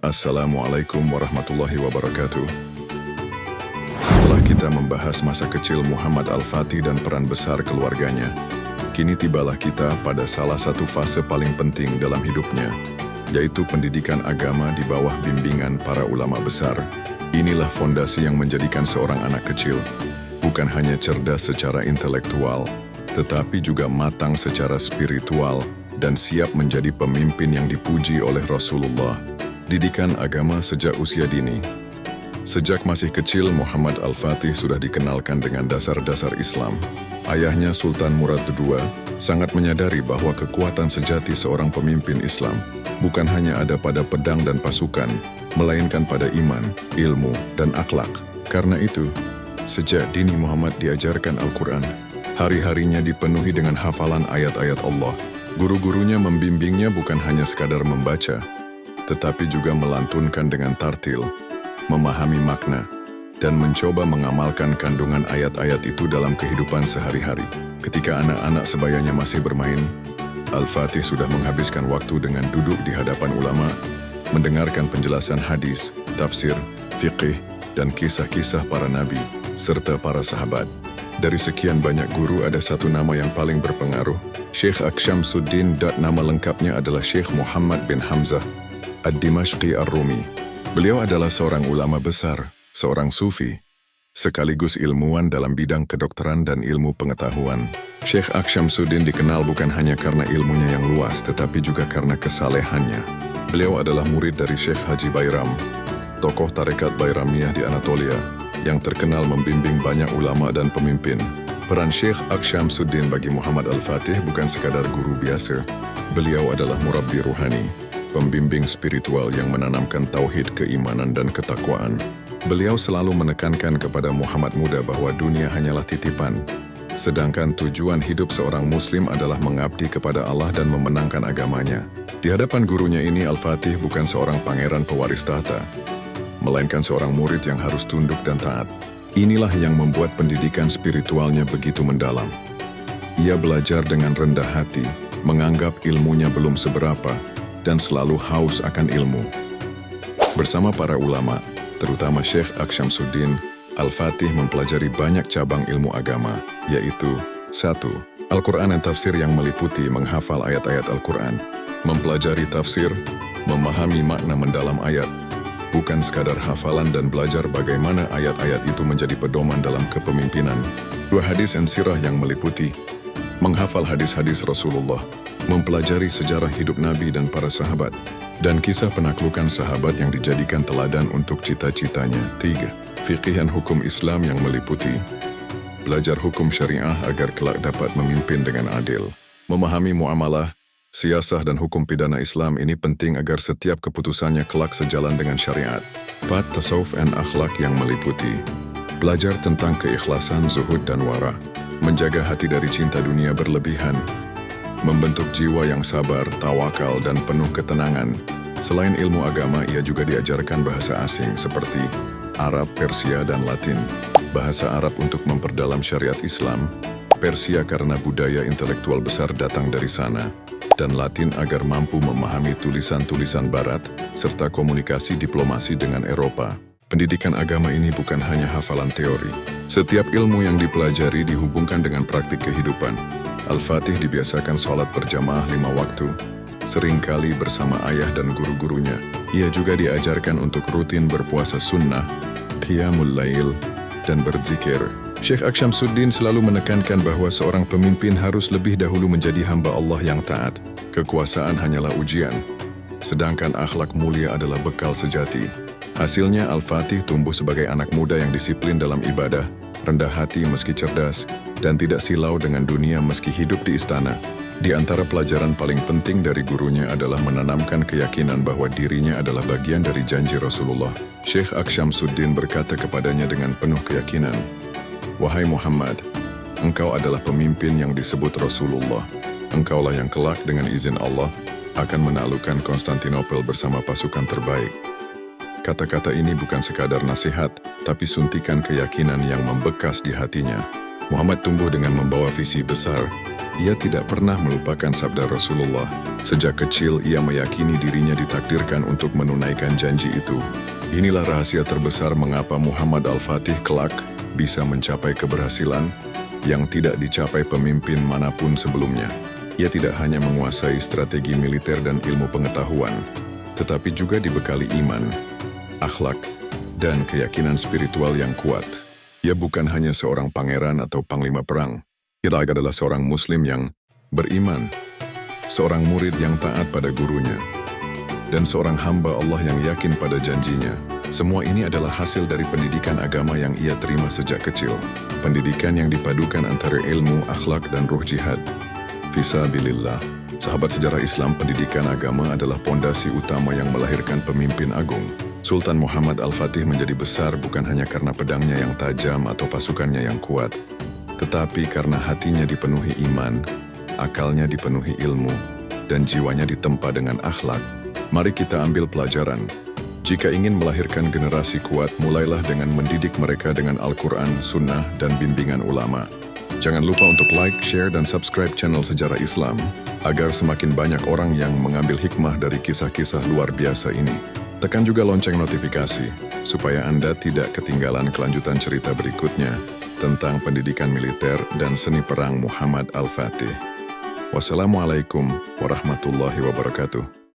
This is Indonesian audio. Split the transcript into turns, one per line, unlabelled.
Assalamualaikum warahmatullahi wabarakatuh. Setelah kita membahas masa kecil Muhammad Al-Fatih dan peran besar keluarganya, kini tibalah kita pada salah satu fase paling penting dalam hidupnya, yaitu pendidikan agama di bawah bimbingan para ulama besar. Inilah fondasi yang menjadikan seorang anak kecil bukan hanya cerdas secara intelektual, tetapi juga matang secara spiritual dan siap menjadi pemimpin yang dipuji oleh Rasulullah. Didikan agama sejak usia dini. Sejak masih kecil, Muhammad Al-Fatih sudah dikenalkan dengan dasar-dasar Islam. Ayahnya Sultan Murad II sangat menyadari bahwa kekuatan sejati seorang pemimpin Islam bukan hanya ada pada pedang dan pasukan, melainkan pada iman, ilmu, dan akhlak. Karena itu, sejak dini Muhammad diajarkan Al-Quran. Hari-harinya dipenuhi dengan hafalan ayat-ayat Allah. Guru-gurunya membimbingnya bukan hanya sekadar membaca, tetapi juga melantunkan dengan tartil, memahami makna, dan mencoba mengamalkan kandungan ayat-ayat itu dalam kehidupan sehari-hari. Ketika anak-anak sebayanya masih bermain, Al-Fatih sudah menghabiskan waktu dengan duduk di hadapan ulama, mendengarkan penjelasan hadis, tafsir, fiqih, dan kisah-kisah para nabi, serta para sahabat. Dari sekian banyak guru, ada satu nama yang paling berpengaruh, Syekh Aksyamsuddin. Nama lengkapnya adalah Syekh Muhammad bin Hamzah Ad-Dimashqi Ar-Rumi. Beliau adalah seorang ulama besar, seorang sufi, sekaligus ilmuwan dalam bidang kedokteran dan ilmu pengetahuan. Syekh Aksyamsuddin dikenal bukan hanya karena ilmunya yang luas, tetapi juga karena kesalehannya. Beliau adalah murid dari Syekh Haji Bairam, tokoh tarekat Bairamiyah di Anatolia, yang terkenal membimbing banyak ulama dan pemimpin. Peran Syekh Aksyamsuddin bagi Muhammad Al-Fatih bukan sekadar guru biasa. Beliau adalah murabbi ruhani, pembimbing spiritual yang menanamkan tauhid, keimanan, dan ketakwaan. Beliau selalu menekankan kepada Muhammad muda bahwa dunia hanyalah titipan, sedangkan tujuan hidup seorang muslim adalah mengabdi kepada Allah dan memenangkan agamanya. Di hadapan gurunya ini, Al-Fatih bukan seorang pangeran pewaris tahta, melainkan seorang murid yang harus tunduk dan taat. Inilah yang membuat pendidikan spiritualnya begitu mendalam. Ia belajar dengan rendah hati, menganggap ilmunya belum seberapa, dan selalu haus akan ilmu. Bersama para ulama, terutama Syekh Aksyamsuddin, Al-Fatih mempelajari banyak cabang ilmu agama, yaitu 1. Al-Quran dan tafsir yang meliputi menghafal ayat-ayat Al-Quran, mempelajari tafsir, memahami makna mendalam ayat, bukan sekadar hafalan, dan belajar bagaimana ayat-ayat itu menjadi pedoman dalam kepemimpinan. 2. Hadis dan sirah yang meliputi menghafal hadis-hadis Rasulullah, mempelajari sejarah hidup Nabi dan para sahabat, dan kisah penaklukan sahabat yang dijadikan teladan untuk cita-citanya. 3. Fiqih dan hukum Islam yang meliputi belajar hukum syariah agar kelak dapat memimpin dengan adil. Memahami muamalah, siasah, dan hukum pidana Islam ini penting agar setiap keputusannya kelak sejalan dengan syariat. 4. Tasawuf dan akhlak yang meliputi belajar tentang keikhlasan, zuhud, dan wara, menjaga hati dari cinta dunia berlebihan, membentuk jiwa yang sabar, tawakal, dan penuh ketenangan. Selain ilmu agama, ia juga diajarkan bahasa asing seperti Arab, Persia, dan Latin. Bahasa Arab untuk memperdalam syariat Islam, Persia karena budaya intelektual besar datang dari sana, dan Latin agar mampu memahami tulisan-tulisan Barat, serta komunikasi diplomasi dengan Eropa. Pendidikan agama ini bukan hanya hafalan teori. Setiap ilmu yang dipelajari dihubungkan dengan praktik kehidupan. Al-Fatih dibiasakan sholat berjamaah 5 waktu, seringkali bersama ayah dan guru-gurunya. Ia juga diajarkan untuk rutin berpuasa sunnah, qiyamul lail, dan berzikir. Syekh Aksyamsuddin selalu menekankan bahwa seorang pemimpin harus lebih dahulu menjadi hamba Allah yang taat. Kekuasaan hanyalah ujian, sedangkan akhlak mulia adalah bekal sejati. Hasilnya, Al-Fatih tumbuh sebagai anak muda yang disiplin dalam ibadah, rendah hati meski cerdas, dan tidak silau dengan dunia meski hidup di istana. Di antara pelajaran paling penting dari gurunya adalah menanamkan keyakinan bahwa dirinya adalah bagian dari janji Rasulullah. Syekh Aksyamsuddin berkata kepadanya dengan penuh keyakinan, "Wahai Muhammad, engkau adalah pemimpin yang disebut Rasulullah. Engkaulah yang kelak dengan izin Allah akan menaklukkan Konstantinopel bersama pasukan terbaik." Kata-kata ini bukan sekadar nasihat, tapi suntikan keyakinan yang membekas di hatinya. Muhammad tumbuh dengan membawa visi besar. Ia tidak pernah melupakan sabda Rasulullah, Sejak kecil, ia meyakini dirinya ditakdirkan untuk menunaikan janji itu. Inilah rahasia terbesar mengapa Muhammad Al-Fatih kelak bisa mencapai keberhasilan yang tidak dicapai pemimpin manapun sebelumnya. Ia tidak hanya menguasai strategi militer dan ilmu pengetahuan, tetapi juga dibekali iman, akhlak, dan keyakinan spiritual yang kuat. Ia bukan hanya seorang pangeran atau panglima perang. Ia adalah seorang muslim yang beriman, seorang murid yang taat pada gurunya, dan seorang hamba Allah yang yakin pada janjinya. Semua ini adalah hasil dari pendidikan agama yang ia terima sejak kecil. Pendidikan yang dipadukan antara ilmu, akhlak, dan ruh jihad. Fisabilillah, sahabat sejarah Islam, pendidikan agama adalah pondasi utama yang melahirkan pemimpin agung. Sultan Muhammad Al-Fatih menjadi besar bukan hanya karena pedangnya yang tajam atau pasukannya yang kuat, tetapi karena hatinya dipenuhi iman, akalnya dipenuhi ilmu, dan jiwanya ditempa dengan akhlak. Mari kita ambil pelajaran. Jika ingin melahirkan generasi kuat, mulailah dengan mendidik mereka dengan Al-Quran, Sunnah, dan bimbingan ulama. Jangan lupa untuk like, share, dan subscribe channel Sejarah Islam, agar semakin banyak orang yang mengambil hikmah dari kisah-kisah luar biasa ini. Tekan juga lonceng notifikasi, supaya Anda tidak ketinggalan kelanjutan cerita berikutnya tentang pendidikan militer dan seni perang Muhammad Al-Fatih. Wassalamualaikum warahmatullahi wabarakatuh.